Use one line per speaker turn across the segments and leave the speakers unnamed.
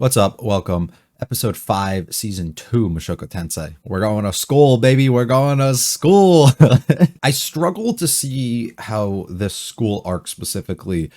What's up? Welcome. Episode 5, Season 2, Mushoku Tensei. We're going to school, baby. We're going to school. I struggle to see how this school arc specifically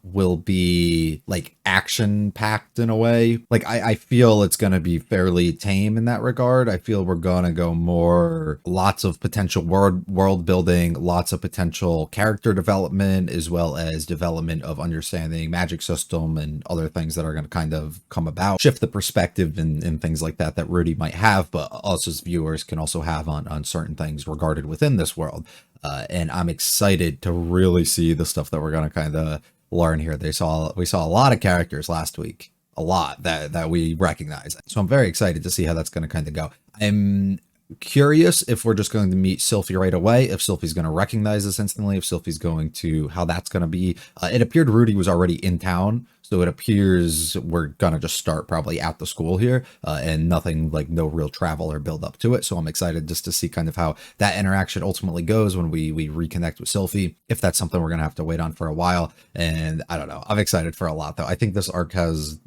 will be like action packed in a way. Like I feel it's going to be fairly tame in that regard. I feel we're going to go more lots of potential world building, lots of potential character development, as well as development of understanding magic system and other things that are going to kind of come about, shift the perspective and things like that that Rudy might have, but us as viewers can also have on certain things regarded within this world. And I'm excited to really see the stuff that we're going to kind of learn here. We saw a lot of characters last week, a lot that we recognize. So I'm very excited to see how that's going to kind of go. I'm curious if we're just going to meet Sylphie right away, if Sylphie's going to recognize us instantly, if Sylphie's going to, how that's going to be. It appeared Rudy was already in town, so it appears we're going to just start probably at the school here, and nothing like no real travel or build up to it. So I'm excited just to see kind of how that interaction ultimately goes when we reconnect with Sylphie, if that's something we're going to have to wait on for a while. And I don't know, I'm excited for a lot though. I think this arc has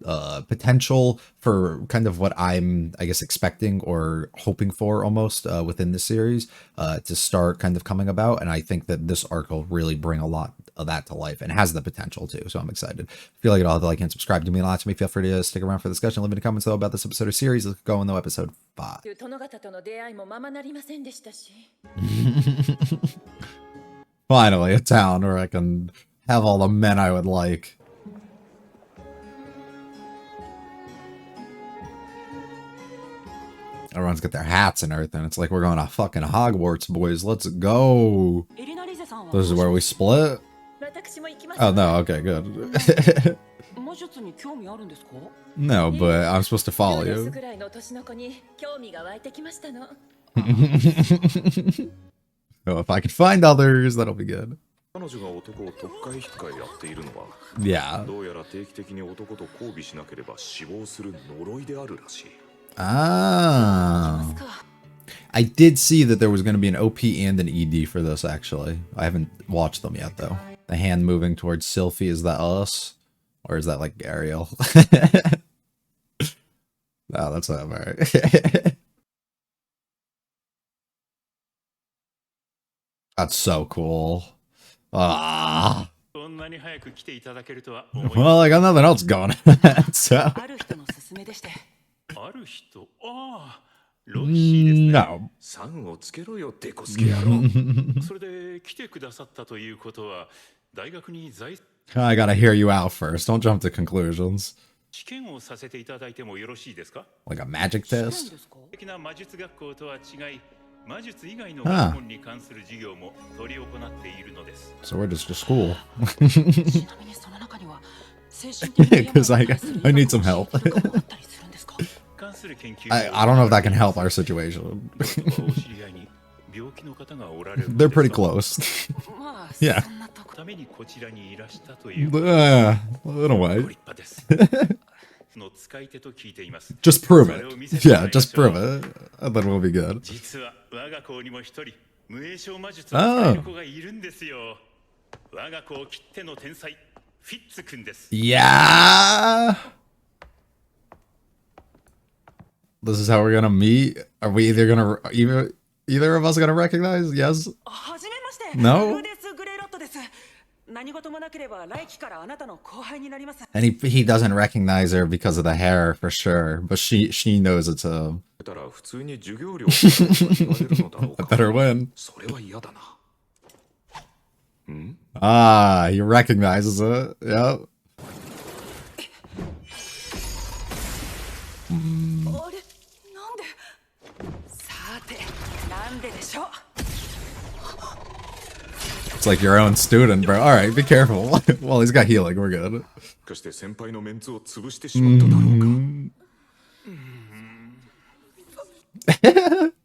potential for kind of what I'm, I guess, expecting or hoping for almost within the series to start kind of coming about. And I think that this arc will really bring a lot of that to life and has the potential to. So I'm excited. If you like it all, like and subscribe to me a lot to me. Feel free to stick around for the discussion. Leave me in the comments though about this episode or series. Let's go into episode 5. Finally, a town where I can have all the men I would like. Everyone's got their hats and everything. It's like we're going to fucking Hogwarts, boys. Let's go. This is where we split? Oh, no. Okay, good. No, but I'm supposed to follow you. Oh, if I can find others, that'll be good. Yeah. Ah. I did see that there was going to be an OP and an ED for this, actually. I haven't watched them yet, though. The hand moving towards Sylphie, is that us? Or is that, like, Ariel? No, that's not right. That's so cool. Ah. Well, I got nothing else going. So. No. I gotta hear you out first. Don't jump to conclusions. Like a magic test? Huh. So we're just to school. Because I need some help. I don't know if that can help our situation. They're pretty close. Yeah. In a way. Just prove it. Yeah, just prove it. And then we'll be good. Oh. Yeah. This is how we're gonna meet. Are we either gonna either of us gonna recognize? Yes. No. And he doesn't recognize her because of the hair for sure, but she knows it's a. I better win. Ah, he recognizes it. Yep. It's like your own student, bro. Alright, be careful. Well, he's got healing. We're good.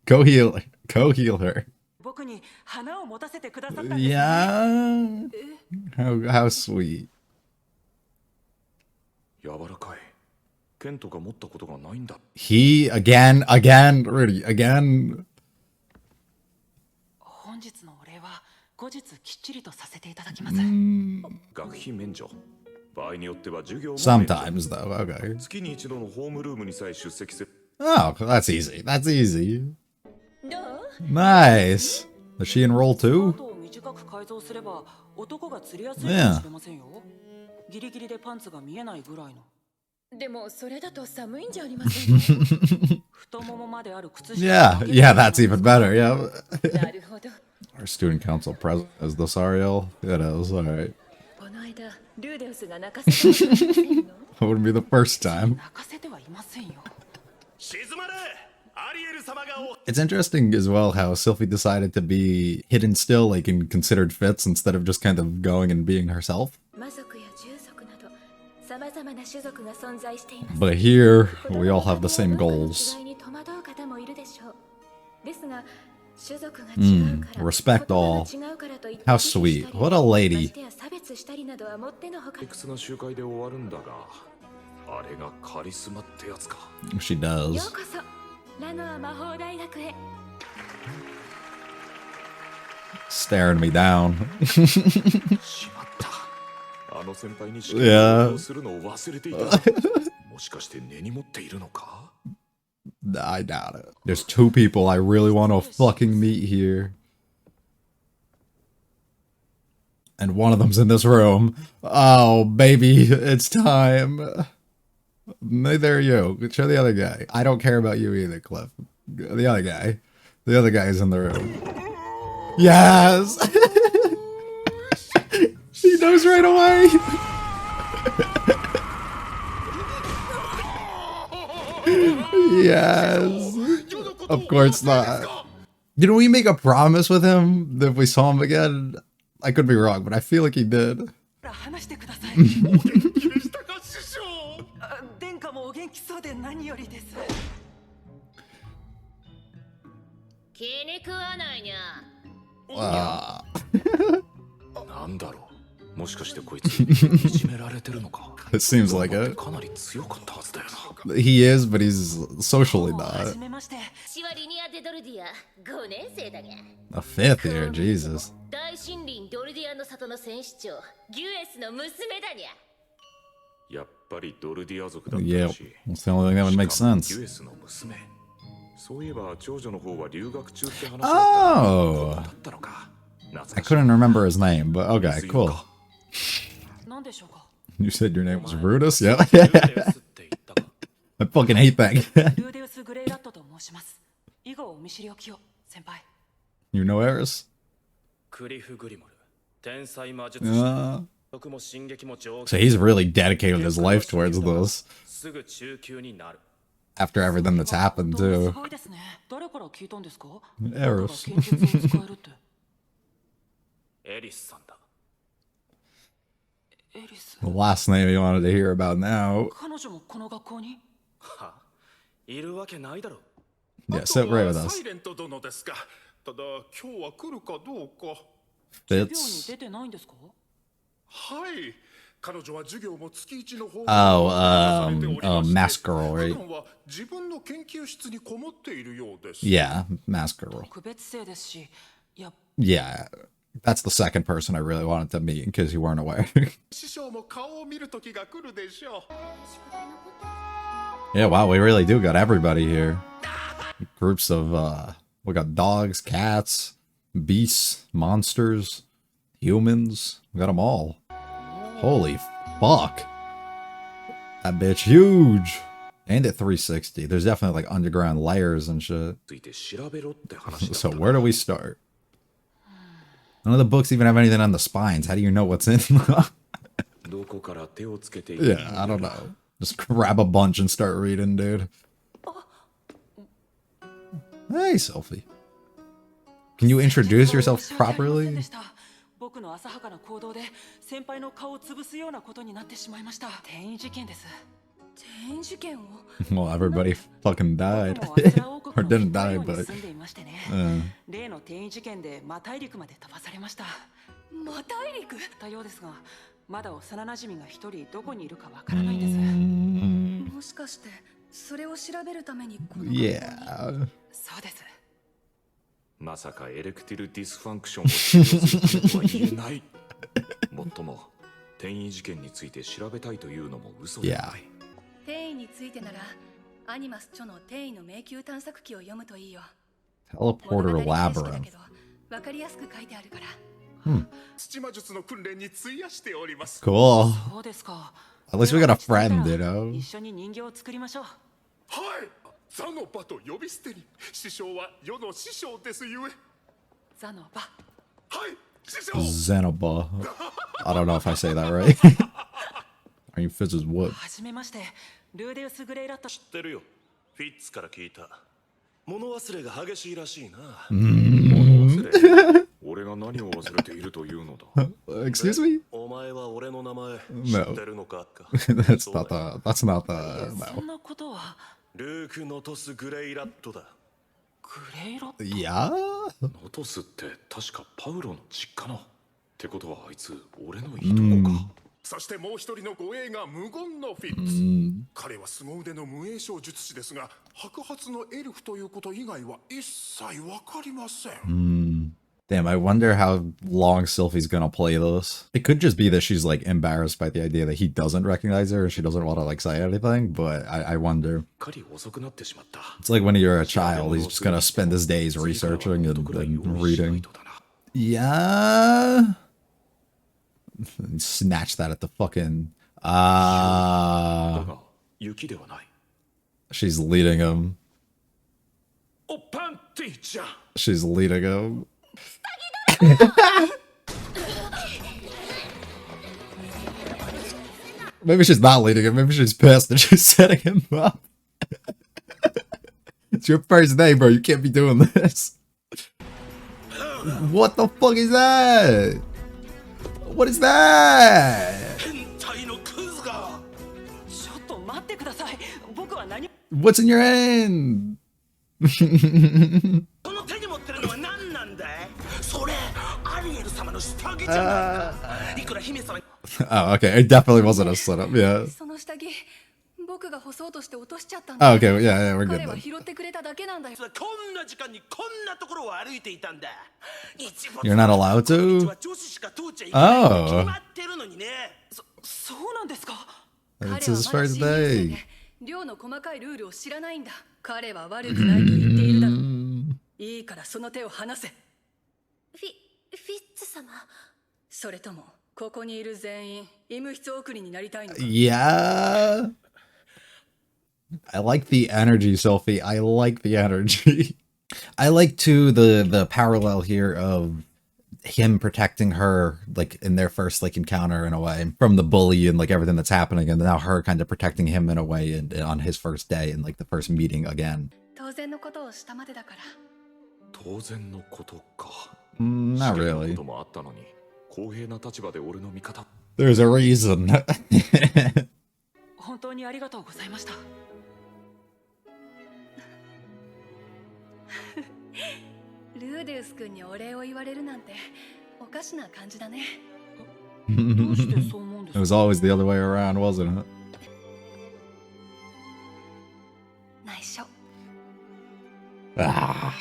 Go heal. Go heal her. Yeah. How sweet. He again, Rudy, again. Sometimes, though. Okay. Oh, that's easy. That's easy. Nice. Does she enroll too? Yeah. Yeah, that's even better. Yeah. Our student council president is the Sariel. It is. All right. That wouldn't be the first time. It's interesting as well how Sylphie decided to be hidden still, like in considered fits, instead of just kind of going and being herself. But here, we all have the same goals. Respect all. How sweet. What a lady. She does. Staring me down. Yeah. I doubt it. There's two people I really want to fucking meet here. And one of them's in this room. Oh, baby, it's time. There you. Show the other guy. I don't care about you either, Cliff. The other guy. The other guy is in the room. Yes! He knows right away! Yes! Of course not. Didn't we make a promise with him that if we saw him again? I could be wrong, but I feel like he did. It seems like it. He is, but he's socially not. A fifth year, Jesus. Yep, that's the only thing that would make sense. Oh! I couldn't remember his name, but okay, cool. You said your name was Brutus? Yeah. I fucking hate that guy. You know Eris? So he's really dedicated his life towards this. After everything that's happened, too. Eris. The last name you wanted to hear about now. Yeah, sit right with us. Fitz. Oh, Mask Girl, right? Yeah, Mask Girl. Yeah, that's the second person I really wanted to meet in case you weren't aware. Yeah, wow, we really do got everybody here. Groups of, we got dogs, cats, beasts, monsters, humans. We got them all. Holy fuck. That bitch huge. And at 360. There's definitely like underground layers and shit. So where do we start? None of the books even have anything on the spines. How do you know what's in them? Yeah, I don't know. Just grab a bunch and start reading, dude. Hey, Sylphie. Can you introduce yourself properly? Well, everybody fucking died. Or didn't die, but... Yeah. Yeah.
転移についてならアニマス著の転移の迷宮探索記を読むといいよ。物語
Teleporter
形式だ
labyrinth.
けど分かりやすく書いてあるから。
土魔術の訓練に費やしております。
Cool.
そうですか。
At least we got a friend, you
一
know?
緒に人形を作りましょう。
はい、ザの場と呼び捨てに。師匠は世の師匠ですゆえ。
ザの場。
はい、師匠。
Xenoba. I don't know if I say that right. Are you Fizz's wood?
はじめまして、ルーデウス・グレイラット。
知ってるよ。フィッツから聞いた。物忘れが激しいらしいな。
物忘れ。俺が何を忘れているというのだ。
Excuse me?
お前は俺の名前
No.
知ってるのか
That's not the. That's not the.
そん
No.
なことは。
ルーク・ノトス・グレイラットだ。
グレイラット。
Yeah.
ノトスって確かパウロの実家の。ってことはあいつ俺のいとこか。そしてもう一人の護衛が無言のフィッツ。彼は凄腕の無影小術師ですが、白髪のエルフということ以外は一切わかりません。
Damn, I wonder how long Sylphie's gonna play this. It could just be that she's like embarrassed by the idea that he doesn't recognize her and she doesn't want to like say anything, but I wonder.
かり遅くなってしまった。
It's like when you're a child, he's just gonna spend his days researching and reading. Yeah. Snatch that at the fucking.
だが雪ではない。
She's leading him.
おパンティちゃん。
She's leading him. Maybe she's not leading him. Maybe she's pissed and she's setting him up. It's your first day, bro. You can't be doing this. What the fuck is that? What is that?
変態のクズが。
ちょっと待ってください。僕は何。
What's in your hand?
この手に持ってるのは何なんだい。それアリエル様の下着じゃないか。いくら姫様。
Oh, okay. It definitely wasn't a setup. Yeah.
その下着僕が干そうとして落としちゃったんだ。
Oh, okay. Yeah, we're good
彼は
then.
拾ってくれただけなんだよ。
こんな時間にこんなところを歩いていたんだ。
You're not allowed to?
女子しか通っちゃいけないに決まってるのにね。
そうなんですか。
It's his first day.
寮の細かいルールを知らないんだ。彼は悪くないと言っているだろう。いいからその手を離せ。フィッツ様。それともここにいる全員医務室送りになりたいのか。
Yeah. I like the energy, Sophie. I like the energy. I like too the parallel here of him protecting her like in their first like encounter in a way from the bully and like everything that's happening, and now her kind of protecting him in a way and on his first day and like the first meeting again.
当然のことをしたまでだから。
当然のことか。
Not
試験の
really.
こともあったのに、公平な立場で俺の味方。
There's a reason.
本当にありがとうございました。
ルーデウス君にお礼を言われるなんておかしな感じだね。
どうしてそう思うんです
It
か。
was always the other way around, wasn't it?
内緒。
Ah.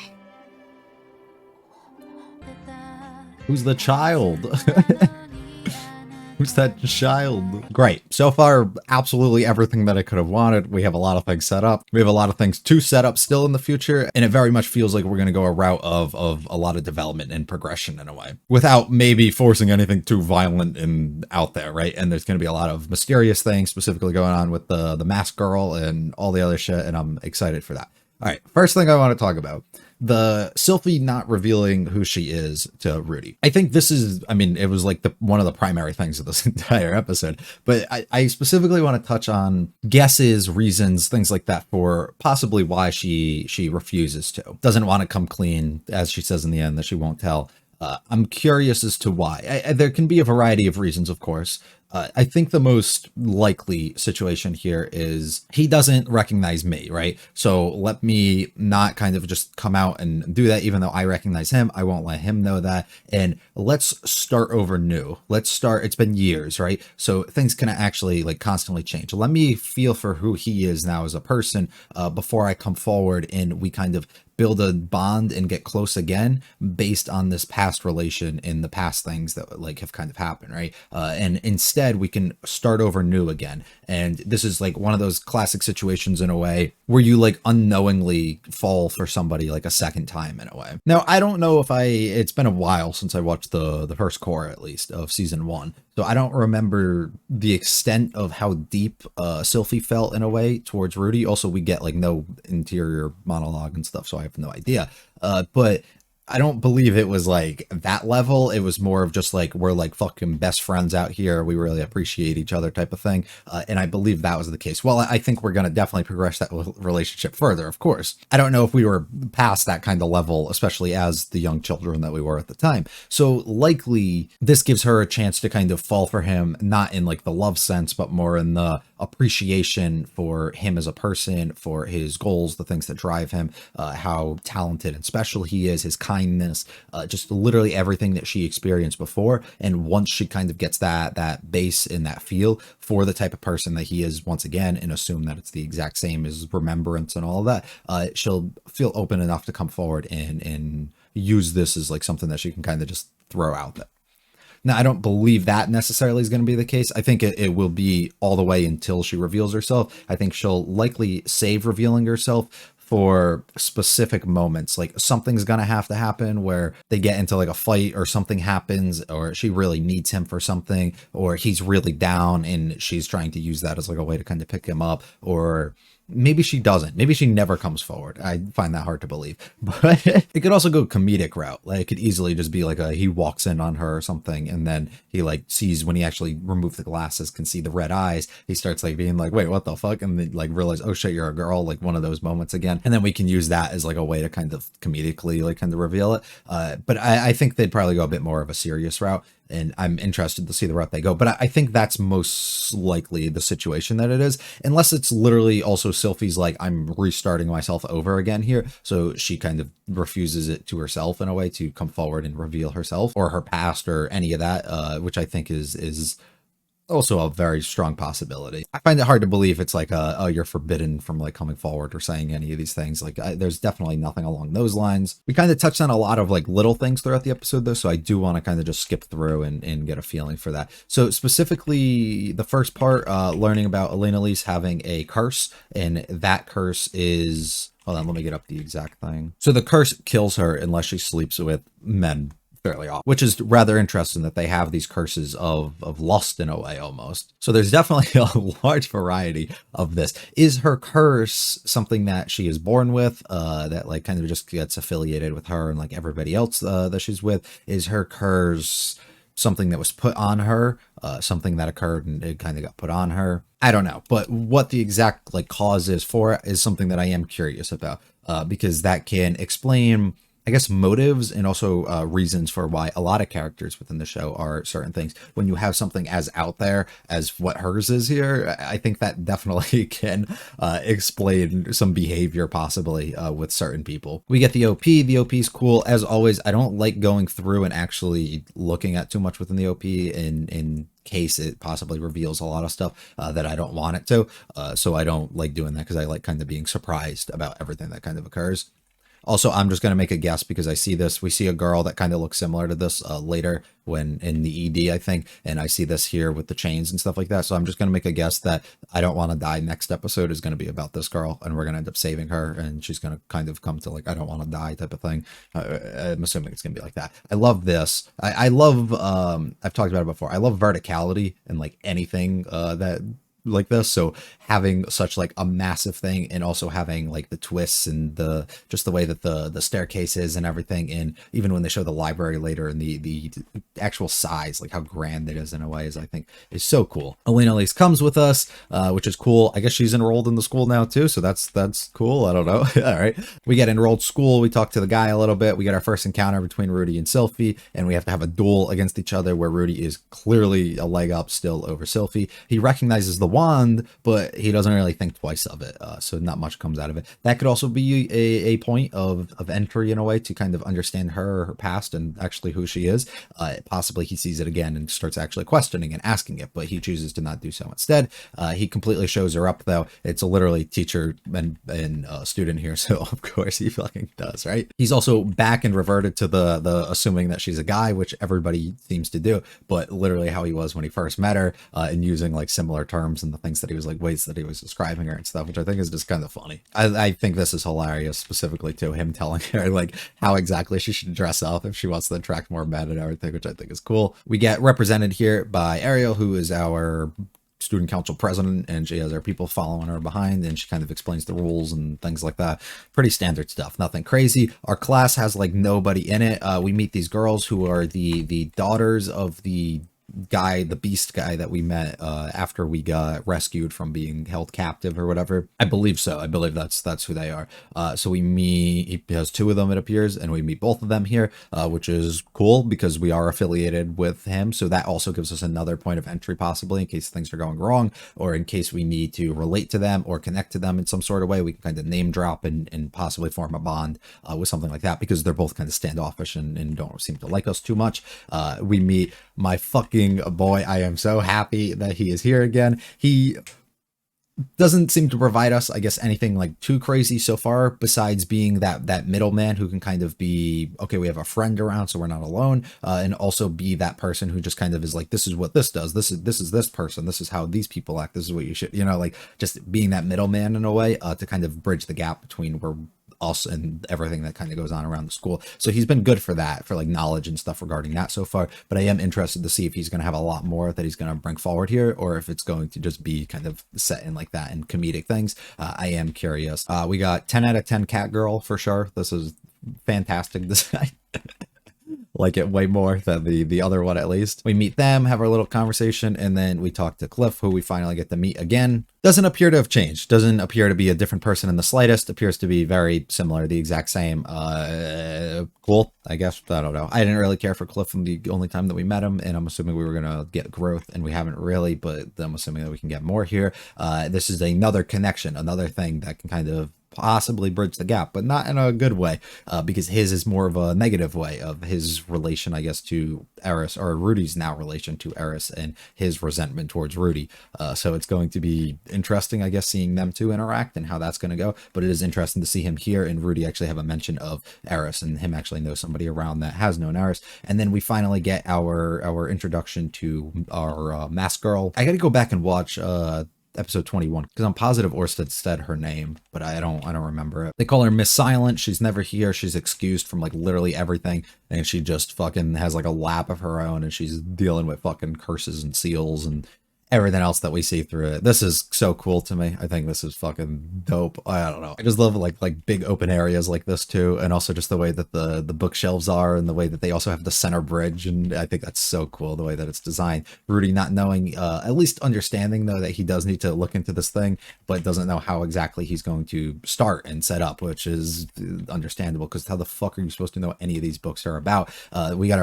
Who's the child? Who's that child? Great. So far, absolutely everything that I could have wanted. We have a lot of things set up. We have a lot of things to set up still in the future. And it very much feels like we're going to go a route of a lot of development and progression in a way. Without maybe forcing anything too violent and out there, right? And there's going to be a lot of mysterious things specifically going on with the masked girl and all the other shit. And I'm excited for that. All right, first thing I want to talk about, the Sylphie not revealing who she is to Rudy. I think this is, I mean, it was like one of the primary things of this entire episode, but I specifically want to touch on guesses, reasons, things like that for possibly why she refuses to. Doesn't want to come clean, as she says in the end, that she won't tell. I'm curious as to why. There can be a variety of reasons, of course. I think the most likely situation here is he doesn't recognize me, right? So let me not kind of just come out and do that, even though I recognize him. I won't let him know that. And let's start over new. Let's start. It's been years, right? So things can actually like constantly change. Let me feel for who he is now as a person before I come forward and we kind of build a bond and get close again based on this past relation and the past things that like have kind of happened, right? And instead we can start over new again. And this is like one of those classic situations in a way where you like unknowingly fall for somebody like a second time in a way. Now, I don't know if it's been a while since I watched the first core at least of season 1. So I don't remember the extent of how deep Sylphie felt in a way towards Rudy. Also, we get like no interior monologue and stuff, so I have no idea. But I don't believe it was like that level. It was more of just like, we're like fucking best friends out here. We really appreciate each other type of thing. And I believe that was the case. Well, I think we're going to definitely progress that relationship further, of course. I don't know if we were past that kind of level, especially as the young children that we were at the time. So likely this gives her a chance to kind of fall for him, not in like the love sense, but more in the appreciation for him as a person, for his goals, the things that drive him, how talented and special he is, his kindness, just literally everything that she experienced before. And once she kind of gets that base and that feel for the type of person that he is once again, and assume that it's the exact same as remembrance and all of that, she'll feel open enough to come forward and use this as like something that she can kind of just throw out there. Now, I don't believe that necessarily is going to be the case. I think it will be all the way until she reveals herself. I think she'll likely save revealing herself for specific moments. Like something's going to have to happen where they get into like a fight or something happens, or she really needs him for something, or he's really down and she's trying to use that as like a way to kind of pick him up, or maybe she doesn't. Maybe she never comes forward. I find that hard to believe. But it could also go comedic route. Like it could easily just be like he walks in on her or something, and then he like sees, when he actually removes the glasses, can see the red eyes. He starts like being like, wait, what the fuck? And then like realize, oh shit, you're a girl. Like one of those moments again. And then we can use that as like a way to kind of comedically like kind of reveal it. But I think they'd probably go a bit more of a serious route. And I'm interested to see the route they go. But I think that's most likely the situation that it is, unless it's literally also Sylphie's like, I'm restarting myself over again here. So she kind of refuses it to herself in a way to come forward and reveal herself or her past or any of that, which I think is also a very strong possibility. I find it hard to believe it's like oh, you're forbidden from like coming forward or saying any of these things. Like there's definitely nothing along those lines. We kind of touched on a lot of like little things throughout the episode though, so I do want to kind of just skip through and get a feeling for that. So specifically the first part, learning about Elena Lise having a curse, and that curse is, hold on, let me get up the exact thing. So the curse kills her unless she sleeps with men fairly often, which is rather interesting that they have these curses of lust in a way almost. So there's definitely a large variety of this. Is her curse something that she is born with, that like kind of just gets affiliated with her and like everybody else that she's with? Is her curse something that was put on her, something that occurred and it kind of got put on her? I don't know, but what the exact like cause is for it is something that I am curious about, because that can explain, I guess, motives and also reasons for why a lot of characters within the show are certain things. When you have something as out there as what hers is here, I think that definitely can explain some behavior possibly with certain people. We get the OP. The OP is cool. As always, I don't like going through and actually looking at too much within the OP in case it possibly reveals a lot of stuff that I don't want it to. So I don't like doing that because I like kind of being surprised about everything that kind of occurs. Also, I'm just going to make a guess because I see this. We see a girl that kind of looks similar to this later when in the ED, I think. And I see this here with the chains and stuff like that. So I'm just going to make a guess that I Don't Want to Die next episode is going to be about this girl. And we're going to end up saving her. And she's going to kind of come to like, I don't want to die type of thing. I'm assuming it's going to be like that. I love this. I love, I've talked about it before. I love verticality and like anything that like this. So having such like a massive thing, and also having like the twists and the just the way that the staircase is and everything, and even when they show the library later and the actual size, like how grand it is in a way, is I think is so cool. Elena Lise comes with us, which is cool. I guess she's enrolled in the school now too, so that's cool. I don't know. All right, we get enrolled school. We talk to the guy a little bit. We get our first encounter between Rudy and Sylphie, and we have to have a duel against each other where Rudy is clearly a leg up still over Sylphie. He recognizes the wand, but he doesn't really think twice of it. So not much comes out of it. That could also be a point of entry in a way to kind of understand her past and actually who she is. Possibly he sees it again and starts actually questioning and asking it, but he chooses to not do so instead. He completely shows her up, though. It's a literally teacher and student here, so of course he fucking does, right? He's also back and reverted to the assuming that she's a guy, which everybody seems to do, but literally how he was when he first met her, and using like similar terms and the things that he was like, ways that he was describing her and stuff, which I think is just kind of funny. I think this is hilarious, specifically to him telling her like how exactly she should dress up if she wants to attract more men and everything, which I think is cool. We get represented here by Ariel, who is our student council president, and she has her people following her behind, and she kind of explains the rules and things like that. Pretty standard stuff, nothing crazy. Our class has like nobody in it. We meet these girls who are the daughters of the guy, the beast guy that we met after we got rescued from being held captive or whatever. I believe so. I believe that's who they are. So we meet, he has two of them, it appears, and we meet both of them here, which is cool because we are affiliated with him. So that also gives us another point of entry, possibly in case things are going wrong, or in case we need to relate to them or connect to them in some sort of way. We can kind of name drop and possibly form a bond with something like that, because they're both kind of standoffish and don't seem to like us too much. We meet my fucking boy. I am so happy that he is here again. He doesn't seem to provide us, I guess, anything like too crazy so far, besides being that middleman who can kind of be, okay, we have a friend around, so we're not alone, and also be that person who just kind of is like, this is what this does, this is this person, this is how these people act, this is what you should, like just being that middleman in a way, to kind of bridge the gap between where us and everything that kind of goes on around the school. So he's been good for that, for like knowledge and stuff regarding that so far, but I am interested to see if he's going to have a lot more that he's going to bring forward here, or if it's going to just be kind of set in like that and comedic things. I am curious. We got 10 out of 10 cat girl for sure. This is fantastic design. Like it way more than the other one, at least. We meet them, have our little conversation, and then we talk to Cliff, who we finally get to meet again. Doesn't appear to have changed. Doesn't appear to be a different person in the slightest. Appears to be very similar, the exact same. Cool, I guess. I don't know. I didn't really care for Cliff from the only time that we met him, and I'm assuming we were going to get growth, and we haven't really, but I'm assuming that we can get more here. This is another connection, another thing that can kind of possibly bridge the gap, but not in a good way, because his is more of a negative way of his relation, I guess, to Eris, or Rudy's now relation to Eris, and his resentment towards Rudy. So it's going to be interesting, I guess, seeing them two interact and how that's going to go. But it is interesting to see him here and Rudy actually have a mention of Eris, and him actually know somebody around that has known Eris. And then we finally get our introduction to our mask girl. I got to go back and watch episode 21, because I'm positive Orsted said her name, but I don't remember it. They call her Miss Silent. She's never here. She's excused from like literally everything, and she just fucking has like a lap of her own, and she's dealing with fucking curses and seals and everything else that we see through it. This is so cool to me. I think this is fucking dope. I don't know. I just love like big open areas like this too, and also just the way that the bookshelves are, and the way that they also have the center bridge, and I think that's so cool the way that it's designed. Rudy not knowing, at least understanding though that he does need to look into this thing, but doesn't know how exactly he's going to start and set up, which is understandable, because how the fuck are you supposed to know any of these books are about? We got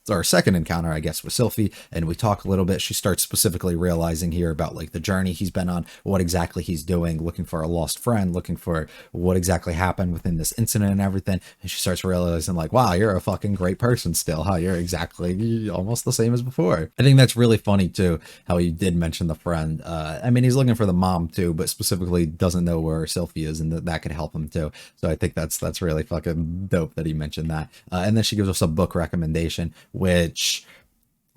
our second encounter, I guess, with Sylphie, and we talk a little bit. She starts specifically realizing here about like the journey he's been on, what exactly he's doing, looking for a lost friend, looking for what exactly happened within this incident and everything. And she starts realizing like, wow, you're a fucking great person still, huh? You're exactly almost the same as before. I think that's really funny too, how he did mention the friend. I mean, he's looking for the mom too, but specifically doesn't know where Sylphie is, and that could help him too. So I think that's really fucking dope that he mentioned that. And then she gives us a book recommendation, which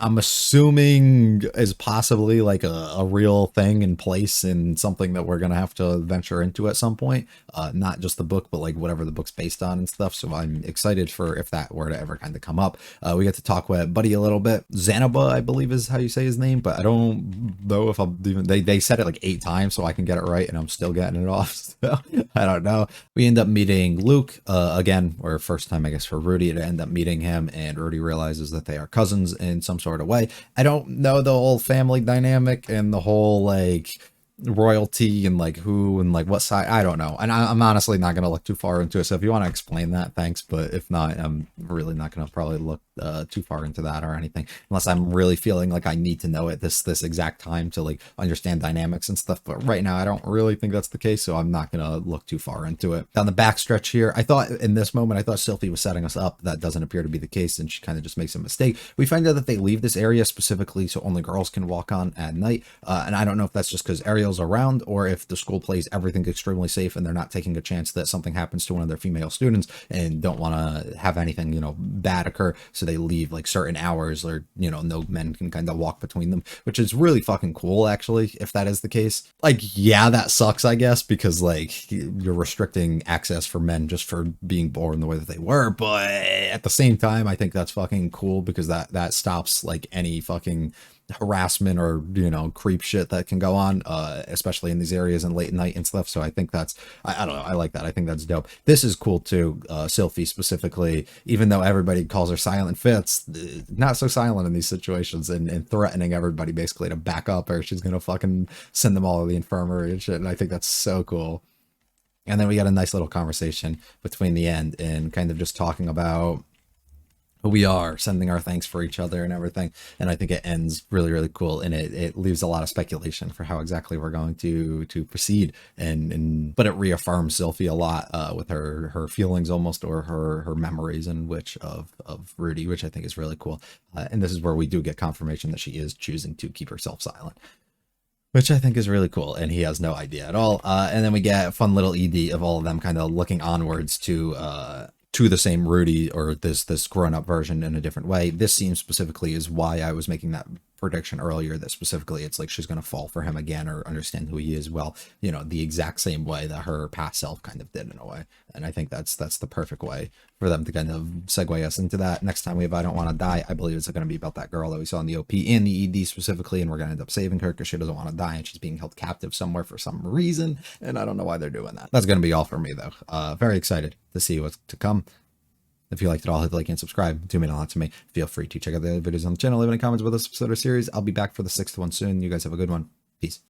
I'm assuming is possibly like a real thing in place, and something that we're going to have to venture into at some point. Not just the book, but like whatever the book's based on and stuff. So I'm excited for if that were to ever kind of come up. We get to talk with Buddy a little bit. Xanaba, I believe is how you say his name, but I don't know if I'll even, they said it like 8 times so I can get it right, and I'm still getting it off. So I don't know. We end up meeting Luke again, or first time, I guess, for Rudy to end up meeting him, and Rudy realizes that they are cousins in some sort of way. I don't know the whole family dynamic and the whole like royalty and like who and like what side. I don't know, and I'm honestly not going to look too far into it. So if you want to explain that, thanks. But if not, I'm really not going to probably look too far into that or anything, unless I'm really feeling like I need to know it this exact time to like understand dynamics and stuff. But right now I don't really think that's the case, so I'm not gonna look too far into it. Down the backstretch here, I thought in this moment, I thought Sylphie was setting us up. That doesn't appear to be the case, and she kind of just makes a mistake. We find out that they leave this area specifically so only girls can walk on at night, and I don't know if that's just because Ariel's around, or if the school plays everything extremely safe and they're not taking a chance that something happens to one of their female students and don't want to have anything, you know, bad occur, so they leave like certain hours, or, you know, no men can kind of walk between them, which is really fucking cool actually, if that is the case. Like, yeah, that sucks, I guess, because like you're restricting access for men just for being born the way that they were, but at the same time I think that's fucking cool, because that stops like any fucking harassment or, you know, creep shit that can go on, especially in these areas and late night and stuff. So I think that's, I don't know, I like that. I think that's dope. This is cool too. Sylphie specifically, even though everybody calls her Silent Fits, not so silent in these situations, and threatening everybody basically to back up or she's gonna fucking send them all to the infirmary and shit. And I think that's so cool. And then we got a nice little conversation between the end and kind of just talking about who we are, sending our thanks for each other and everything. And I think it ends really, really cool. And it leaves a lot of speculation for how exactly we're going to proceed. But it reaffirms Sylphie a lot with her feelings almost, or her memories in which of Rudy, which I think is really cool. And this is where we do get confirmation that she is choosing to keep herself silent, which I think is really cool, and he has no idea at all. And then we get a fun little ED of all of them kind of looking onwards to the same Rudy, or this grown-up version in a different way. This scene specifically is why I was making that prediction earlier, that specifically it's like she's going to fall for him again, or understand who he is, well, you know, the exact same way that her past self kind of did in a way. And I think that's the perfect way for them to kind of segue us into that. Next time we have I Don't Want to Die, I believe it's going to be about that girl that we saw in the OP and the ED specifically, and we're going to end up saving her because she doesn't want to die and she's being held captive somewhere for some reason, and I don't know why they're doing that. That's going to be all for me though. Very excited to see what's to come. If you liked it all, hit the like and subscribe. It means a lot to me. Feel free to check out the other videos on the channel, leave any comments about this episode or series. I'll be back for the 6th one soon. You guys have a good one. Peace.